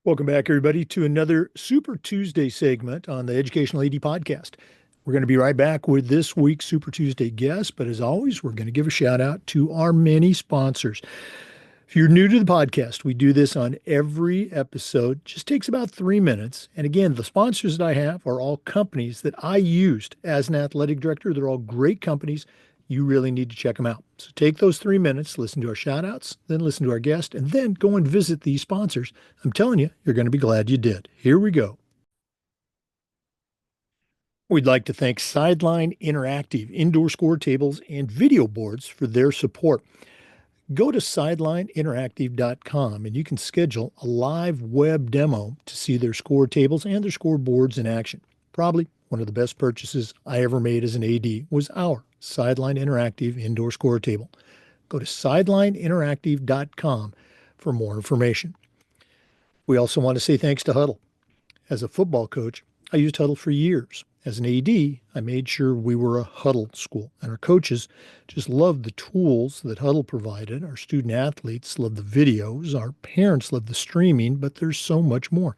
Welcome back, everybody, to another Super Tuesday segment on the Educational AD Podcast. We're going to be right back with this week's Super Tuesday guest, but as always, we're going to give a shout out to our many sponsors. If you're new to the podcast, we do this on every episode. It just takes about 3 minutes. And again, the sponsors that I have are all companies that I used as an athletic director. They're all great companies. You really need to check them out. So take those 3 minutes, listen to our shout outs, then listen to our guest, and then go and visit these sponsors. I'm telling you, you're going to be glad you did. Here we go. We'd like to thank Sideline Interactive indoor score tables and video boards for their support. Go to sidelineinteractive.com and you can schedule a live web demo to see their score tables and their scoreboards in action. Probably one of the best purchases I ever made as an AD was our Sideline Interactive indoor score table. Go to sidelineinteractive.com for more information. We also want to say thanks to Huddle. As a football coach, I used Huddle for years. As an AD, I made sure we were a Huddle school, and our coaches just loved the tools that Huddle provided. Our student athletes loved the videos. Our parents loved the streaming, but there's so much more.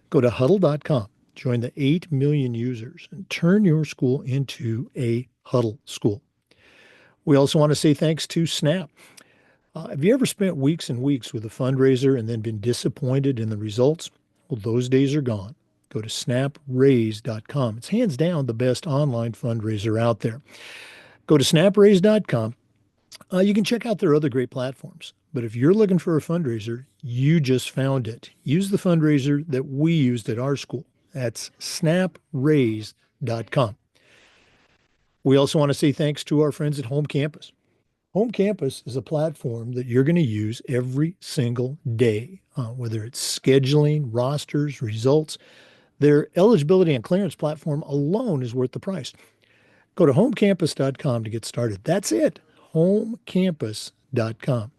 Go to huddle.com, join the 8 million users, and turn your school into a Huddle school. We also want to say thanks to Snap. Have you ever spent weeks and weeks with a fundraiser and then been disappointed in the results? Well, those days are gone. Go to snapraise.com. It's hands down the best online fundraiser out there. Go to snapraise.com. You can check out their other great platforms. But if you're looking for a fundraiser, you just found it. Use the fundraiser that we used at our school. That's snapraise.com. We also want to say thanks to our friends at Home Campus. Home Campus is a platform that you're going to use every single day, whether it's scheduling, rosters, results. Their eligibility and clearance platform alone is worth the price. Go to homecampus.com to get started. That's it, homecampus.com.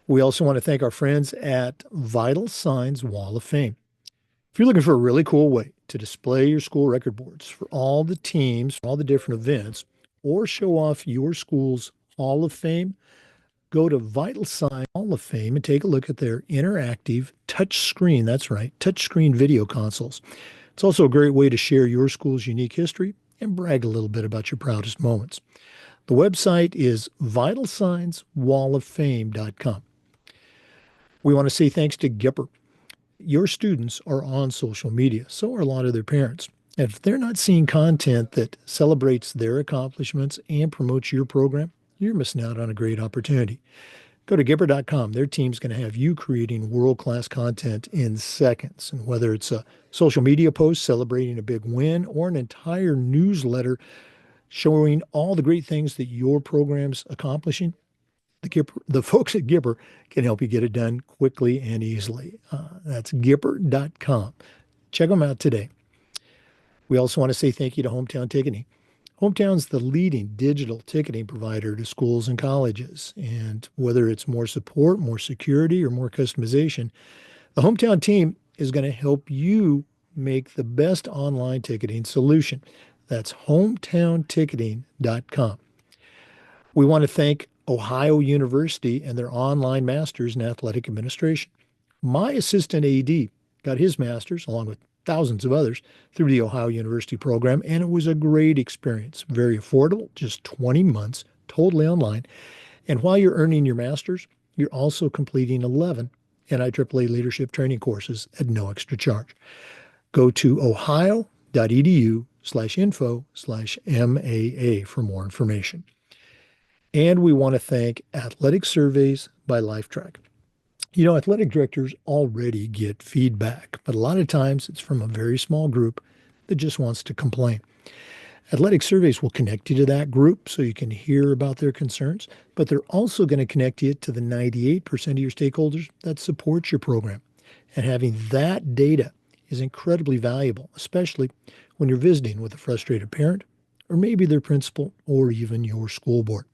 We also want to thank our friends at Vital Signs Wall of Fame. If you're looking for a really cool way to display your school record boards for all the teams, all the different events, or show off your school's Hall of Fame, go to Vital Sign Hall of Fame and take a look at their interactive touchscreen. That's right, touchscreen video consoles. It's also a great way to share your school's unique history and brag a little bit about your proudest moments. The website is vitalsignswalloffame.com. We want to say thanks to Gipper. Your students are on social media, so are a lot of their parents. And if they're not seeing content that celebrates their accomplishments and promotes your program, you're missing out on a great opportunity. Go to Gipper.com. Their team's going to have you creating world-class content in seconds. And whether it's a social media post celebrating a big win or an entire newsletter showing all the great things that your program's accomplishing, the folks at Gipper can help you get it done quickly and easily. That's Gipper.com. Check them out today. We also want to say thank you to Hometown Ticketing. Hometown's the leading digital ticketing provider to schools and colleges. And whether it's more support, more security, or more customization, the Hometown team is going to help you make the best online ticketing solution. That's hometownticketing.com. We want to thank Ohio University and their online masters in athletic administration. My assistant AD got his master's, along with thousands of others, through the Ohio University program, and it was a great experience. Very affordable, just 20 months, totally online. And while you're earning your master's, you're also completing 11 NIAAA leadership training courses at no extra charge. Go to ohio.edu/info/MAA for more information. And we want to thank Athletic Surveys by LifeTrack. You know, athletic directors already get feedback, but a lot of times it's from a very small group that just wants to complain. Athletic Surveys will connect you to that group so you can hear about their concerns, but they're also going to connect you to the 98% of your stakeholders that support your program. And having that data is incredibly valuable, especially when you're visiting with a frustrated parent or maybe their principal or even your school board.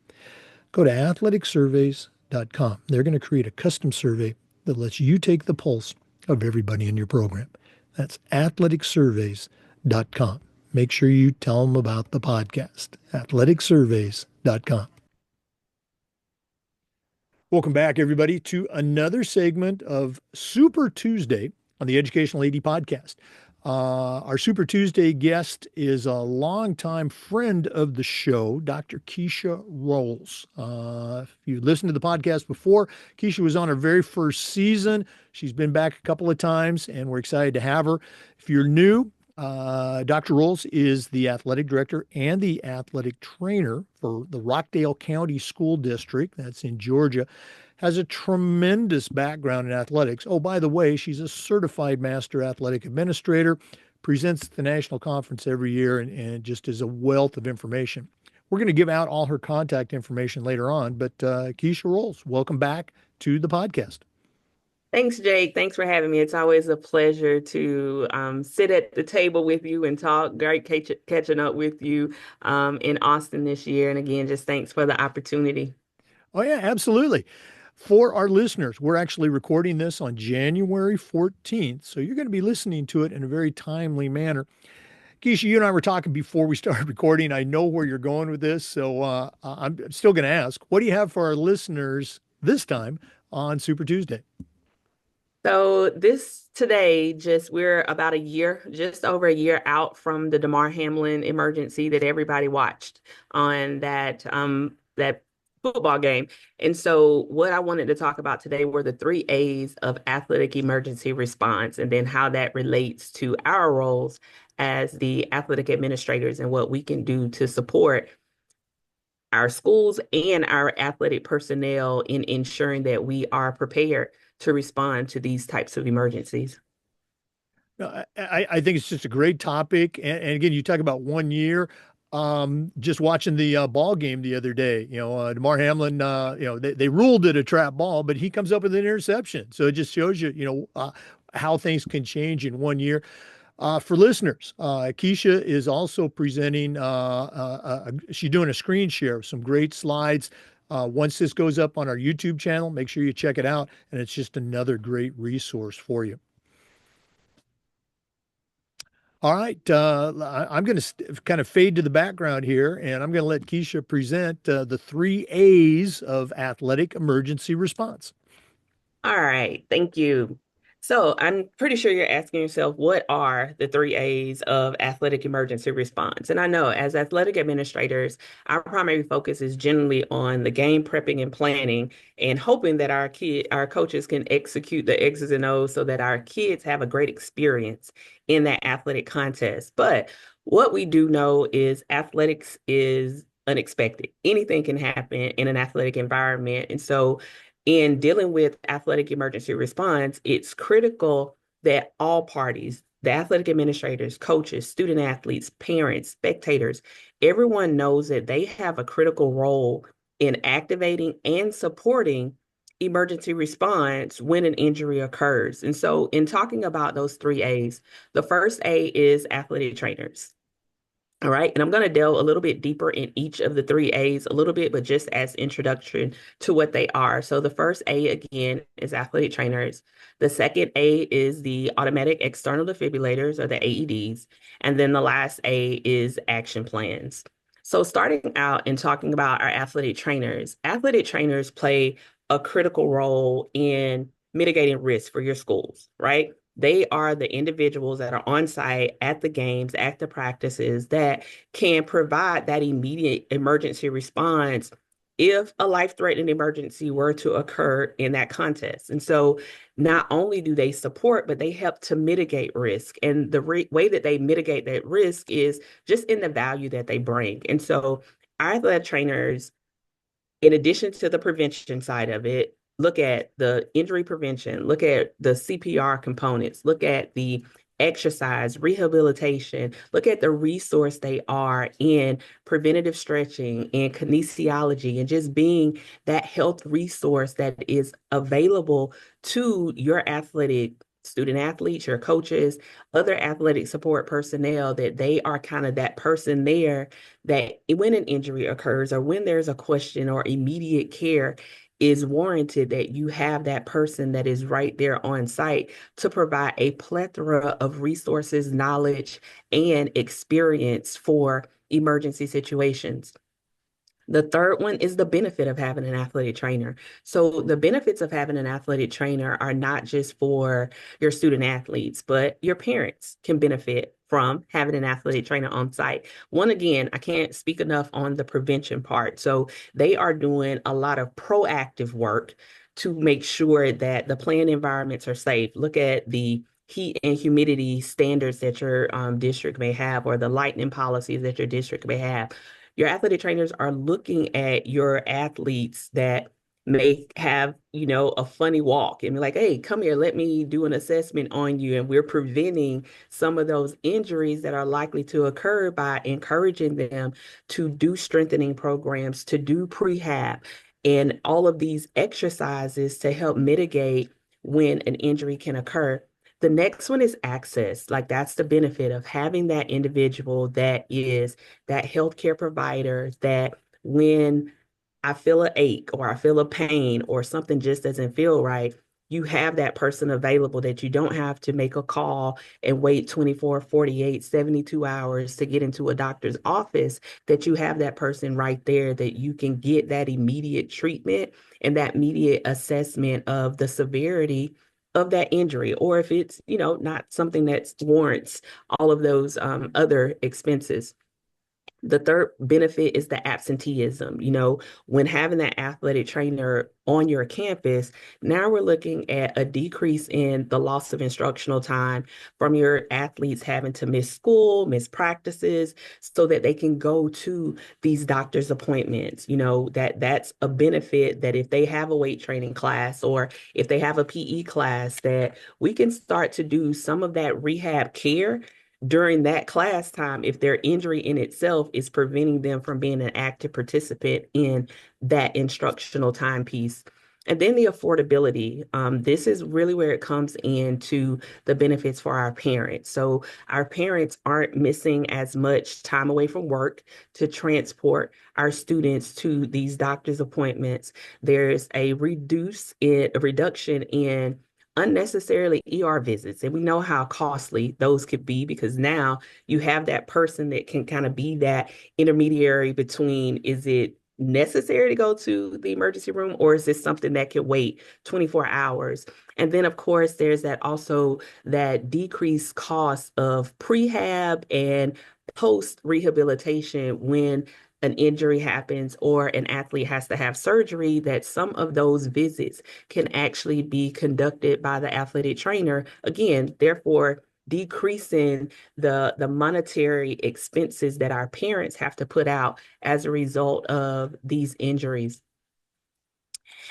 Go to athleticsurveys.com. They're going to create a custom survey that lets you take the pulse of everybody in your program. That's athleticsurveys.com. Make sure you tell them about the podcast, athleticsurveys.com. Welcome back, everybody, to another segment of Super Tuesday on the Educational AD podcast. Our Super Tuesday guest is a longtime friend of the show, Dr. Kechia Rowles. If you listened to the podcast before, Kechia was on her very first season. She's been back a couple of times, and we're excited to have her. If you're new, Dr. Rowles is the athletic director and the athletic trainer for the Rockdale County School District. That's in Georgia. Has a tremendous background in athletics. Oh, by the way, she's a certified master athletic administrator, presents at the national conference every year, and just is a wealth of information. We're going to give out all her contact information later on, but Kechia Rowles, welcome back to the podcast. Thanks, Jake. Thanks for having me. It's always a pleasure to sit at the table with you and talk. Great catching up with you in Austin this year. And again, just thanks for the opportunity. Oh, yeah, absolutely. For our listeners, we're actually recording this on January 14th, so you're going to be listening to it in a very timely manner. Kechia, you and I were talking before we started recording. I know where you're going with this, so I'm still going to ask, what do you have for our listeners this time on Super Tuesday? So this today, we're about a year, just over a year out from the Damar Hamlin emergency that everybody watched on that football game. And so what I wanted to talk about today were the three A's of athletic emergency response, and then how that relates to our roles as the athletic administrators and what we can do to support our schools and our athletic personnel in ensuring that we are prepared to respond to these types of emergencies. I think it's just a great topic. And again, you talk about 1 year. Just watching the ball game the other day, Damar Hamlin, they ruled it a trap ball, but he comes up with an interception. So it just shows you, how things can change in 1 year. For listeners, Kechia is also presenting, she's doing a screen share of some great slides. Once this goes up on our YouTube channel, make sure you check it out. And it's just another great resource for you. All right. I'm going to kind of fade to the background here, and I'm going to let Kechia present the three A's of athletic emergency response. All right, thank you. So I'm pretty sure you're asking yourself, what are the three A's of athletic emergency response? And I know as athletic administrators, our primary focus is generally on the game prepping and planning and hoping that our coaches can execute the X's and O's so that our kids have a great experience in that athletic contest. But what we do know is athletics is unexpected. Anything can happen in an athletic environment. And so in dealing with athletic emergency response, it's critical that all parties, the athletic administrators, coaches, student athletes, parents, spectators, everyone knows that they have a critical role in activating and supporting emergency response when an injury occurs. And so, in talking about those three A's, the first A is athletic trainers. All right. And I'm going to delve a little bit deeper in each of the three A's a little bit, but just as introduction to what they are. So the first A, again, is athletic trainers. The second A is the automatic external defibrillators, or the AEDs. And then the last A is action plans. So starting out and talking about our athletic trainers play a critical role in mitigating risk for your schools, right? They are the individuals that are on site at the games, at the practices, that can provide that immediate emergency response if a life-threatening emergency were to occur in that contest. And so not only do they support, but they help to mitigate risk. And the way that they mitigate that risk is just in the value that they bring. And so our athletic trainers, in addition to the prevention side of it, look at the injury prevention, look at the CPR components, look at the exercise, rehabilitation, look at the resource they are in preventative stretching and kinesiology, and just being that health resource that is available to your athletic student athletes, your coaches, other athletic support personnel, that they are kind of that person there that when an injury occurs or when there's a question or immediate care is warranted, that you have that person that is right there on site to provide a plethora of resources, knowledge, and experience for emergency situations. The third one is the benefit of having an athletic trainer. So, the benefits of having an athletic trainer are not just for your student athletes, but your parents can benefit from having an athletic trainer on site. One, again, I can't speak enough on the prevention part. So, they are doing a lot of proactive work to make sure that the playing environments are safe. Look at the heat and humidity standards that your district may have, or the lightning policies that your district may have. Your athletic trainers are looking at your athletes that may have, a funny walk and be like, hey, come here, let me do an assessment on you. And we're preventing some of those injuries that are likely to occur by encouraging them to do strengthening programs, to do prehab, and all of these exercises to help mitigate when an injury can occur. The next one is access. Like, that's the benefit of having that individual that is that healthcare provider, that when I feel an ache or I feel a pain or something just doesn't feel right, you have that person available, that you don't have to make a call and wait 24, 48, 72 hours to get into a doctor's office, that you have that person right there, that you can get that immediate treatment and that immediate assessment of the severity of that injury, or if it's, not something that warrants all of those other expenses. The third benefit is the absenteeism. When having that athletic trainer on your campus, now we're looking at a decrease in the loss of instructional time from your athletes having to miss school, miss practices, so that they can go to these doctor's appointments. That's a benefit, that if they have a weight training class or if they have a PE class, that we can start to do some of that rehab care during that class time if their injury in itself is preventing them from being an active participant in that instructional timepiece. And then the affordability. This is really where it comes into the benefits for our parents. So our parents aren't missing as much time away from work to transport our students to these doctor's appointments. There's a reduction in unnecessarily ER visits. And we know how costly those could be, because now you have that person that can kind of be that intermediary between, is it necessary to go to the emergency room, or is this something that can wait 24 hours? And then, of course, there's that decreased cost of prehab and post rehabilitation when an injury happens or an athlete has to have surgery, that some of those visits can actually be conducted by the athletic trainer. Again, therefore, decreasing the monetary expenses that our parents have to put out as a result of these injuries.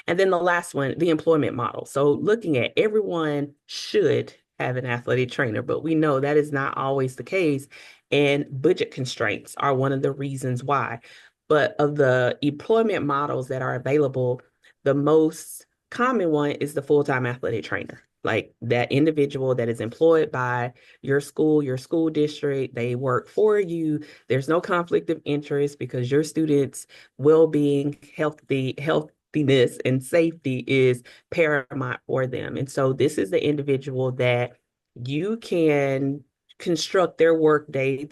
And then the last one, the employment model. So looking at, everyone should have an athletic trainer, but we know that is not always the case. And budget constraints are one of the reasons why. But of the employment models that are available, the most common one is the full-time athletic trainer. Like, that individual that is employed by your school district, they work for you. There's no conflict of interest because your students' well-being, healthiness and safety is paramount for them. And so this is the individual that you can construct their work day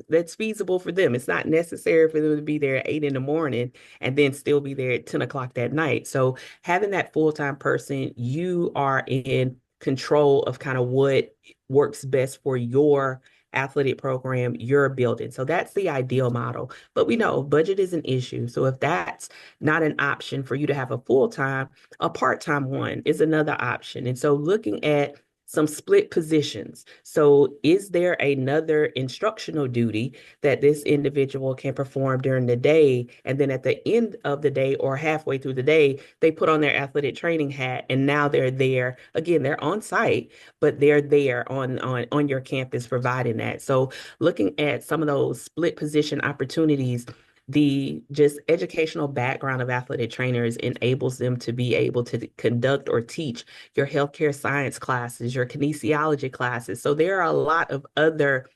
that's feasible for them. It's not necessary for them to be there at 8 in the morning and then still be there at 10 o'clock that night. So having that full-time person, you are in control of kind of what works best for your athletic program you're building. So that's the ideal model. But we know budget is an issue. So if that's not an option for you to have a full-time, a part-time one is another option. And so looking at some split positions. So is there another instructional duty that this individual can perform during the day? And then at the end of the day or halfway through the day, they put on their athletic training hat and now they're there. Again, they're on site, but they're there on your campus providing that. So looking at some of those split position opportunities, the just educational background of athletic trainers enables them to be able to conduct or teach your healthcare science classes, your kinesiology classes. So there are a lot of other,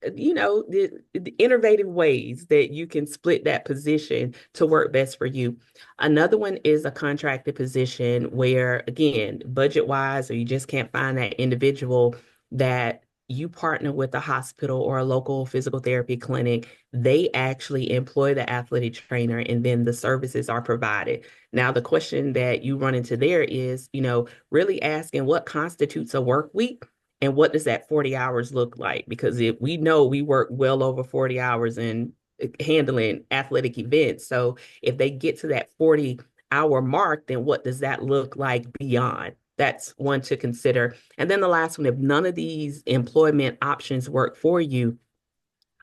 the innovative ways that you can split that position to work best for you. Another one is a contracted position where, again, budget wise, or you just can't find that individual that you partner with a hospital or a local physical therapy clinic, they actually employ the athletic trainer and then the services are provided. Now, the question that you run into there is, really asking what constitutes a work week and what does that 40 hours look like? Because if we know we work well over 40 hours in handling athletic events. So if they get to that 40-hour mark, then what does that look like beyond? That's one to consider. And then the last one, if none of these employment options work for you,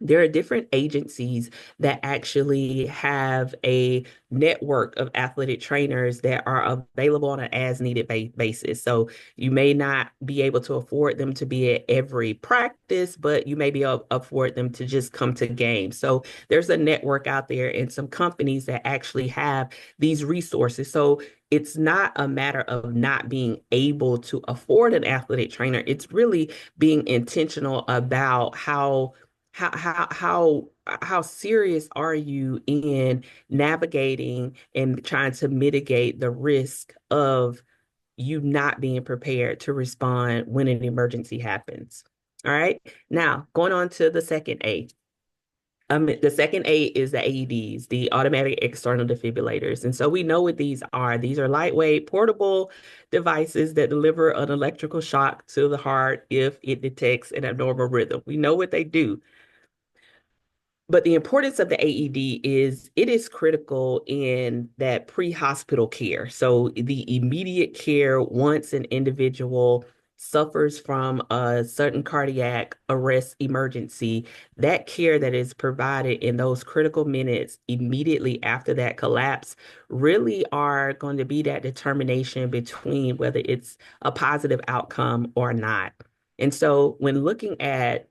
there are different agencies that actually have a network of athletic trainers that are available on an as needed basis. So you may not be able to afford them to be at every practice, but you may be able to afford them to just come to games. So there's a network out there and some companies that actually have these resources. So it's not a matter of not being able to afford an athletic trainer. It's really being intentional about how serious are you in navigating and trying to mitigate the risk of you not being prepared to respond when an emergency happens? All right. Now, going on to the second A. The second A is the AEDs, the automatic external defibrillators. And so we know what these are. These are lightweight, portable devices that deliver an electrical shock to the heart if it detects an abnormal rhythm. We know what they do. But the importance of the AED is it is critical in that pre-hospital care. So the immediate care once an individual suffers from a sudden cardiac arrest emergency, that care that is provided in those critical minutes immediately after that collapse really are going to be that determination between whether it's a positive outcome or not. And so when looking at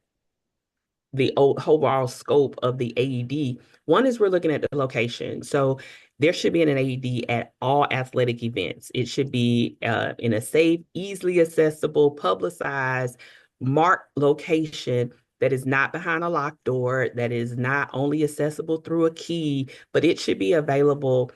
the overall scope of the AED. One is we're looking at the location. So there should be an AED at all athletic events. It should be in a safe, easily accessible, publicized, marked location that is not behind a locked door, that is not only accessible through a key, but it should be available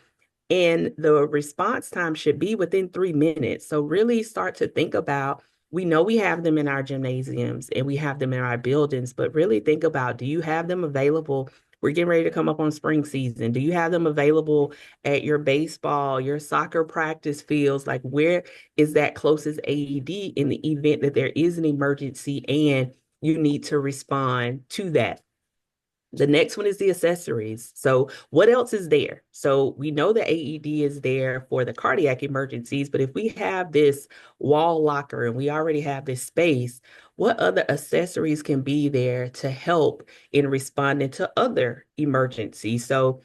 and the response time should be within 3 minutes. So really start to think about, we know we have them in our gymnasiums and we have them in our buildings, but really think about, do you have them available? We're getting ready to come up on spring season. Do you have them available at your baseball, your soccer practice fields? Like, where is that closest AED in the event that there is an emergency and you need to respond to that? The next one is the accessories. So what else is there? So we know the AED is there for the cardiac emergencies, but if we have this wall locker and we already have this space, what other accessories can be there to help in responding to other emergencies? So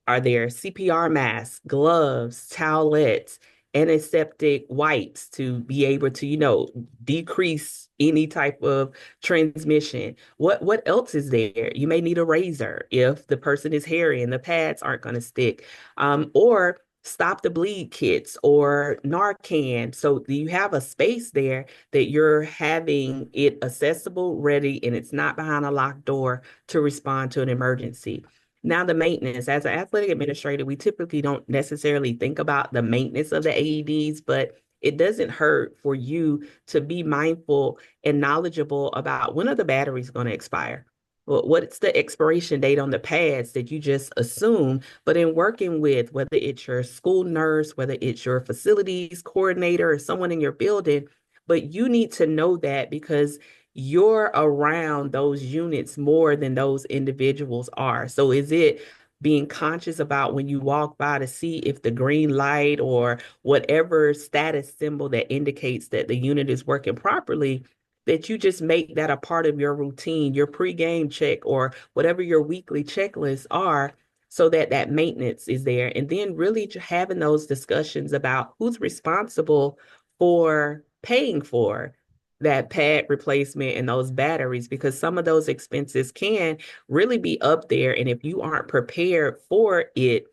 are there CPR masks, gloves, towelettes, antiseptic wipes to be able to, decrease any type of transmission? What else is there? You may need a razor if the person is hairy and the pads aren't going to stick, or stop the bleed kits or Narcan. So do you have a space there that you're having it accessible, ready, and it's not behind a locked door to respond to an emergency? Now, the maintenance. As an athletic administrator, we typically don't necessarily think about the maintenance of the AEDs, but it doesn't hurt for you to be mindful and knowledgeable about when are the batteries going to expire. What's the expiration date on the pads that you just assume? But in working with whether it's your school nurse, whether it's your facilities coordinator or someone in your building, but you need to know that because you're around those units more than those individuals are. So is it being conscious about when you walk by to see if the green light or whatever status symbol that indicates that the unit is working properly, that you just make that a part of your routine, your pre-game check, or whatever your weekly checklists are, so that that maintenance is there. And then really having those discussions about who's responsible for paying for that pad replacement and those batteries, because some of those expenses can really be up there. And if you aren't prepared for it,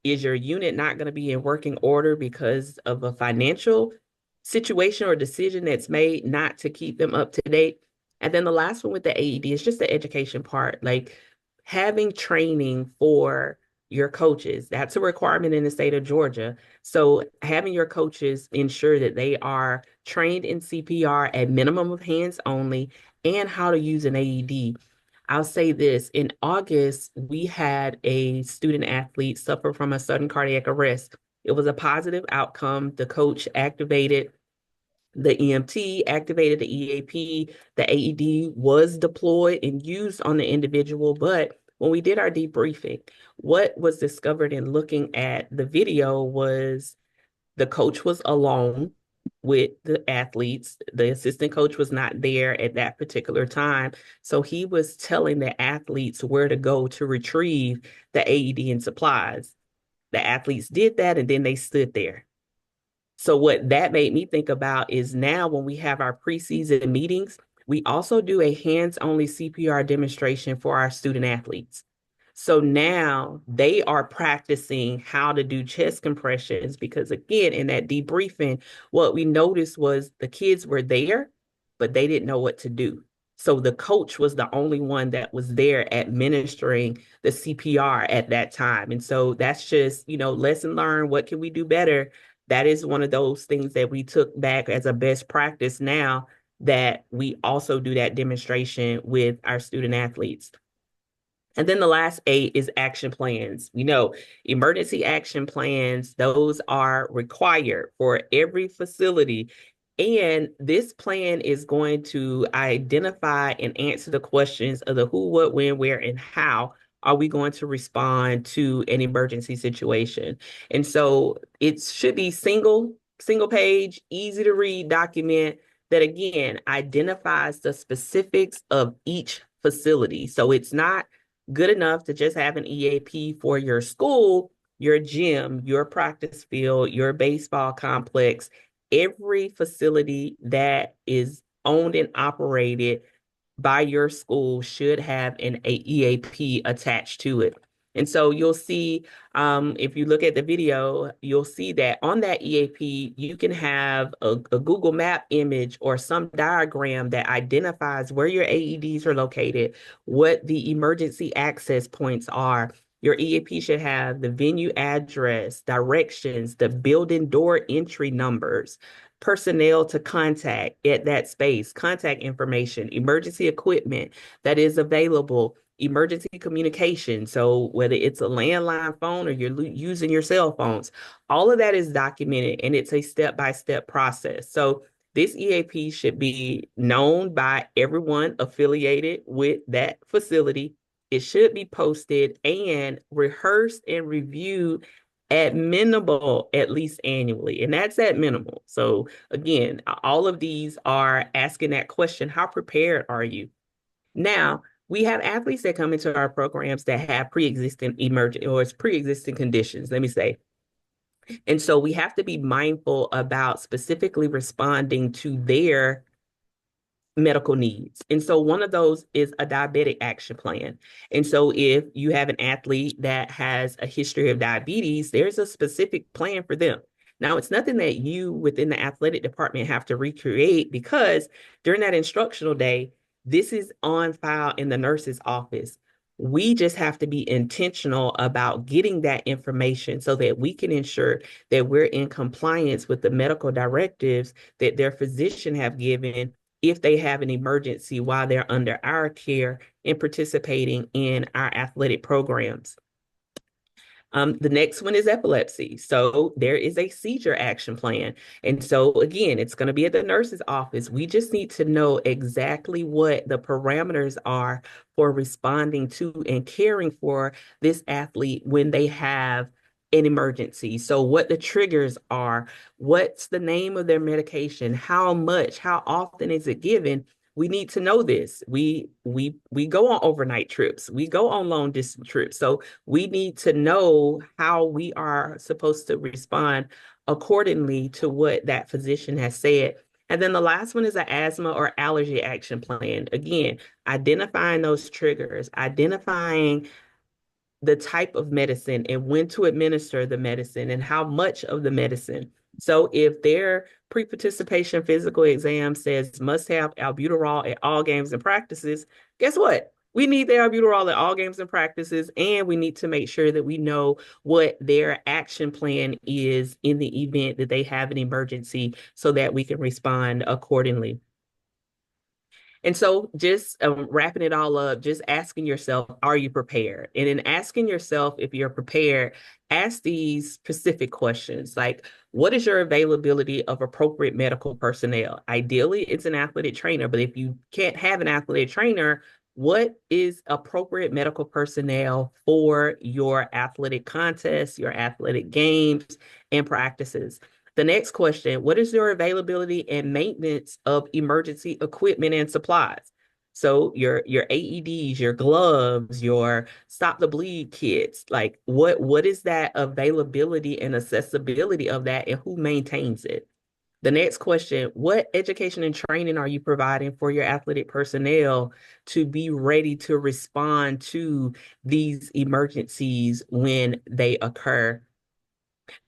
is your unit not going to be in working order because of a financial situation or decision that's made not to keep them up to date? And then the last one with the AED is just the education part, like having training for your coaches. That's a requirement in the state of Georgia. So having your coaches ensure that they are trained in CPR at minimum of hands only and how to use an AED. I'll say this, in August, we had a student athlete suffer from a sudden cardiac arrest. It was a positive outcome. The coach activated the EMT, activated the EAP, the AED was deployed and used on the individual. But when we did our debriefing, what was discovered in looking at the video was the coach was alone with the athletes. The assistant coach was not there at that particular time. So he was telling the athletes where to go to retrieve the AED and supplies. The athletes did that and then they stood there. So what that made me think about is now when we have our preseason meetings, we also do a hands-only CPR demonstration for our student athletes. So now they are practicing how to do chest compressions because again, in that debriefing, what we noticed was the kids were there, but they didn't know what to do. So the coach was the only one that was there administering the CPR at that time. And so that's just, lesson learned. What can we do better? That is one of those things that we took back as a best practice now that we also do that demonstration with our student athletes. And then the last eight is action plans. We know emergency action plans, those are required for every facility. And this plan is going to identify and answer the questions of the who, what, when, where, and how are we going to respond to an emergency situation. And so it should be single page, easy to read document that again identifies the specifics of each facility. So it's not good enough to just have an EAP for your school, your gym, your practice field, your baseball complex. Every facility that is owned and operated by your school should have an EAP attached to it. And so you'll see, if you look at the video, you'll see that on that EAP, you can have a Google Map image or some diagram that identifies where your AEDs are located, what the emergency access points are. Your EAP should have the venue address, directions, the building door entry numbers, personnel to contact at that space, contact information, emergency equipment that is available, emergency communication. So whether it's a landline phone or you're using your cell phones, all of that is documented and it's a step-by-step process. So this EAP should be known by everyone affiliated with that facility. It should be posted and rehearsed and reviewed at minimal, at least annually. And that's at minimal. So again, all of these are asking that question, how prepared are you? Now, we have athletes that come into our programs that have pre-existing emergent or pre-existing conditions, let me say. And so we have to be mindful about specifically responding to their medical needs. And so one of those is a diabetic action plan. And so if you have an athlete that has a history of diabetes, there's a specific plan for them. Now, it's nothing that you within the athletic department have to recreate because during that instructional day, this is on file in the nurse's office. We just have to be intentional about getting that information so that we can ensure that we're in compliance with the medical directives that their physician have given if they have an emergency while they're under our care and participating in our athletic programs. The next one is epilepsy. So there is a seizure action plan. And so again, it's going to be at the nurse's office. We just need to know exactly what the parameters are for responding to and caring for this athlete when they have an emergency. So what the triggers are, what's the name of their medication, how much, how often is it given? We need to know this. We go on overnight trips. We go on long distance trips. So we need to know how we are supposed to respond accordingly to what that physician has said. And then the last one is an asthma or allergy action plan. Again, identifying those triggers, identifying the type of medicine and when to administer the medicine and how much of the medicine. So if their pre-participation physical exam says must have albuterol at all games and practices, guess what? We need the albuterol at all games and practices, and we need to make sure that we know what their action plan is in the event that they have an emergency so that we can respond accordingly. And so, just wrapping it all up, just asking yourself, are you prepared? And in asking yourself if you're prepared, ask these specific questions like, what is your availability of appropriate medical personnel? Ideally, it's an athletic trainer, but if you can't have an athletic trainer, what is appropriate medical personnel for your athletic contests, your athletic games, and practices? The next question, what is your availability and maintenance of emergency equipment and supplies? So your AEDs, your gloves, your stop the bleed kits, like what is that availability and accessibility of that and who maintains it? The next question, what education and training are you providing for your athletic personnel to be ready to respond to these emergencies when they occur?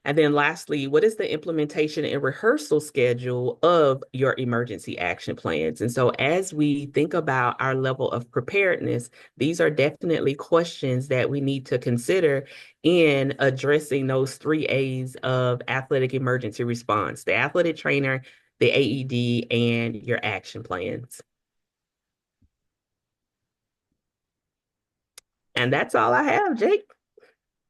And then lastly, what is the implementation and rehearsal schedule of your emergency action plans? And so as we think about our level of preparedness, these are definitely questions that we need to consider in addressing those three A's of athletic emergency response, the athletic trainer, the AED, and your action plans. And that's all I have, Jake.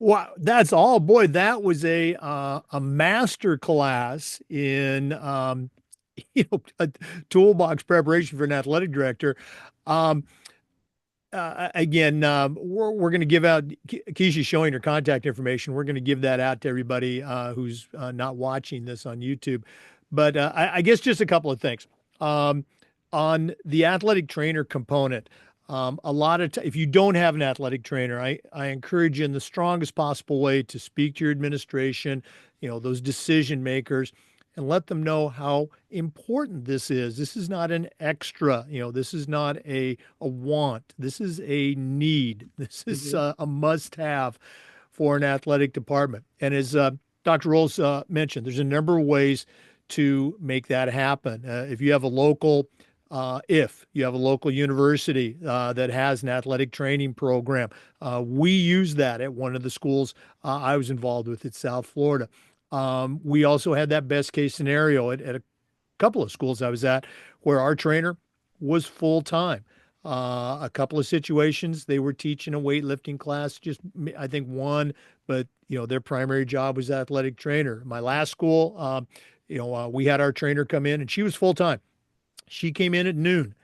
Wow, that's all. Boy, that was a master class in a toolbox preparation for an athletic director. Um, again, we're going to give out Keisha showing her contact information. We're going to give that out to everybody who's not watching this on YouTube. But I guess just a couple of things. Um, on the athletic trainer component, a lot of if you don't have an athletic trainer, I encourage you in the strongest possible way to speak to your administration, those decision makers, and let them know how important this is. This is not an extra, this is not a want. This is a need. This is Mhm. a must have for an athletic department. And as Dr. Rolls mentioned, there's a number of ways to make that happen. If you have a local university that has an athletic training program, we use that at one of the schools I was involved with at South Florida. We also had that best case scenario at a couple of schools I was at where our trainer was full time. A couple of situations they were teaching a weightlifting class, just I think one, but their primary job was athletic trainer. My last school, we had our trainer come in and she was full time. She came in at noon.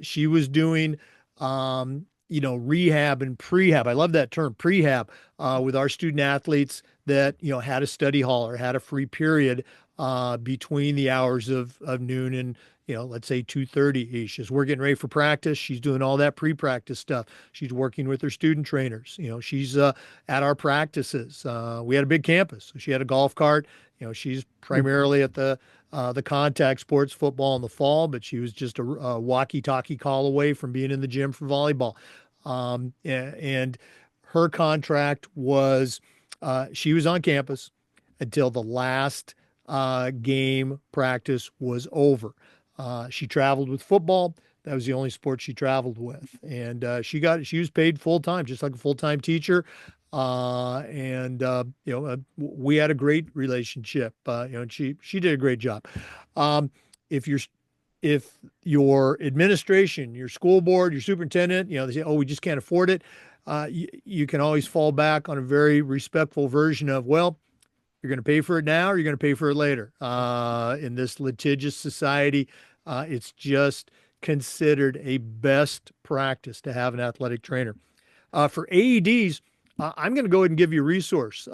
She was doing, rehab and prehab. I love that term, prehab, with our student athletes that, had a study hall or had a free period between the hours of noon and, let's say 2:30-ish. As we're getting ready for practice, she's doing all that pre-practice stuff. She's working with her student trainers. She's at our practices. We had a big campus. So she had a golf cart. She's primarily at the contact sports football in the fall, but she was just a walkie-talkie call away from being in the gym for volleyball. And her contract was she was on campus until the last game practice was over. She traveled with football. That was the only sport she traveled with, and she was paid full time, just like a full time teacher. We had a great relationship. And she did a great job. Um, if you're if your administration, your school board, your superintendent, they say, "Oh, we just can't afford it," you can always fall back on a very respectful version of, "Well, you're going to pay for it now, or you're going to pay for it later." In this litigious society, it's just considered a best practice to have an athletic trainer. For AEDs, I'm going to go ahead and give you a resource.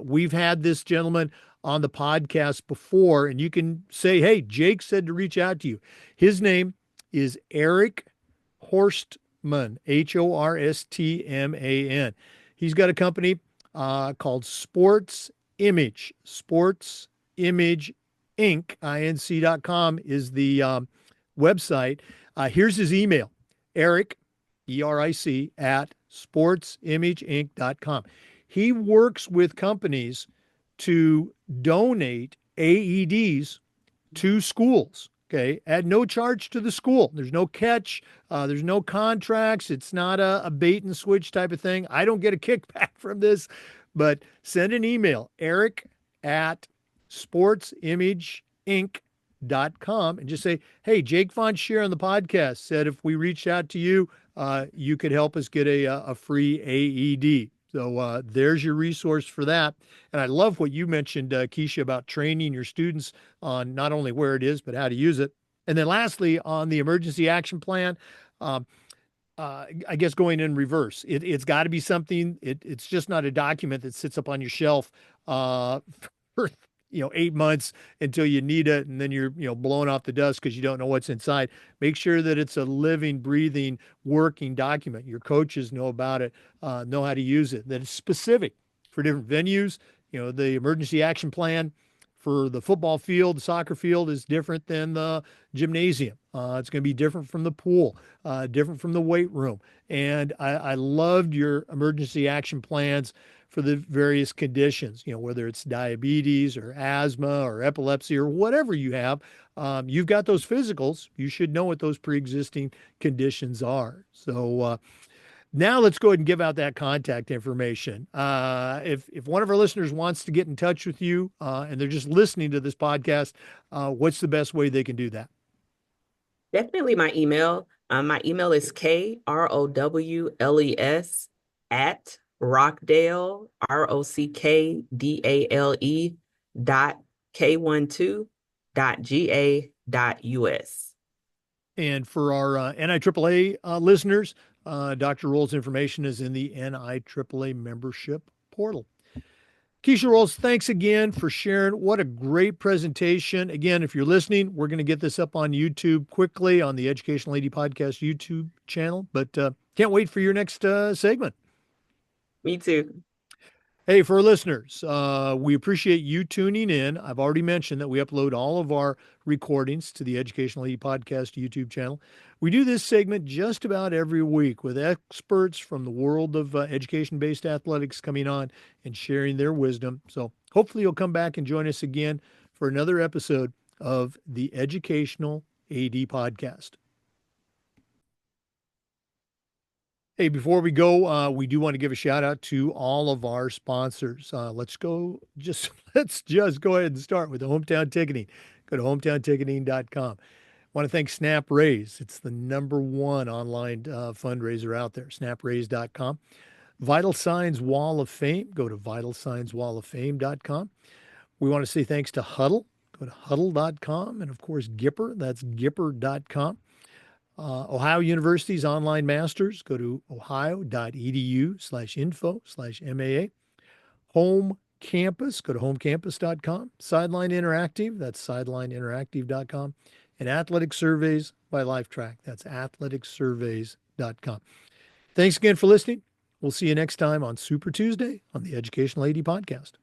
We've had this gentleman on the podcast before, and you can say, "Hey, Jake said to reach out to you." His name is Eric Horstman, Horstman. He's got a company called Sports Image Inc. Inc.com is the website. Here's his email, Eric, ERIC, at sportsimageinc.com. He works with companies to donate AEDs to schools. Okay, at no charge to the school. There's no catch. There's no contracts. It's not a bait and switch type of thing. I don't get a kickback from this, but send an email, eric@sportsimageinc.com, and just say, hey, Jake Von Sheer on the podcast said if we reached out to you, you could help us get a free AED. So there's your resource for that. And I love what you mentioned, Kechia, about training your students on not only where it is, but how to use it. And then lastly, on the emergency action plan, um, I guess going in reverse, it's got to be something. It's just not a document that sits up on your shelf for 8 months until you need it, and then you're blowing off the dust because you don't know what's inside. Make sure that it's a living, breathing, working document. Your coaches know about it, know how to use it. That it's specific for different venues. The emergency action plan for the football field, the soccer field is different than the gymnasium. It's going to be different from the pool, different from the weight room. And I loved your emergency action plans for the various conditions, whether it's diabetes or asthma or epilepsy or whatever you have. You've got those physicals. You should know what those pre-existing conditions are. So now let's go ahead and give out that contact information. If one of our listeners wants to get in touch with you and they're just listening to this podcast, what's the best way they can do that? Definitely my email. My email is KROWLES at Rockdale, ROCKDALE .K12.GA.US. And for our NIAAA listeners, Dr. Rowles' information is in the NIAAA membership portal. Kechia Rowles, thanks again for sharing. What a great presentation. Again, if you're listening, we're going to get this up on YouTube quickly on the Educational AD Podcast YouTube channel, but can't wait for your next segment. Me too. Hey, for our listeners, we appreciate you tuning in. I've already mentioned that we upload all of our recordings to the Educational AD Podcast YouTube channel. We do this segment just about every week with experts from the world of education-based athletics coming on and sharing their wisdom. So hopefully you'll come back and join us again for another episode of the Educational AD Podcast. Hey, before we go, we do want to give a shout out to all of our sponsors. Let's just go ahead and start with the Hometown Ticketing. Go to hometownticketing.com. Want to thank Snap Raise. It's the #1 online fundraiser out there. Snapraise.com. Vital Signs Wall of Fame. Go to vitalsignswalloffame.com. We want to say thanks to Huddle. Go to huddle.com. And of course, Gipper. That's gipper.com. Ohio University's online masters, go to ohio.edu/info/MAA. Home Campus, go to homecampus.com. Sideline Interactive, that's sidelineinteractive.com. And Athletic Surveys by LifeTrack, that's athleticsurveys.com. Thanks again for listening. We'll see you next time on Super Tuesday on the Educational AD Podcast.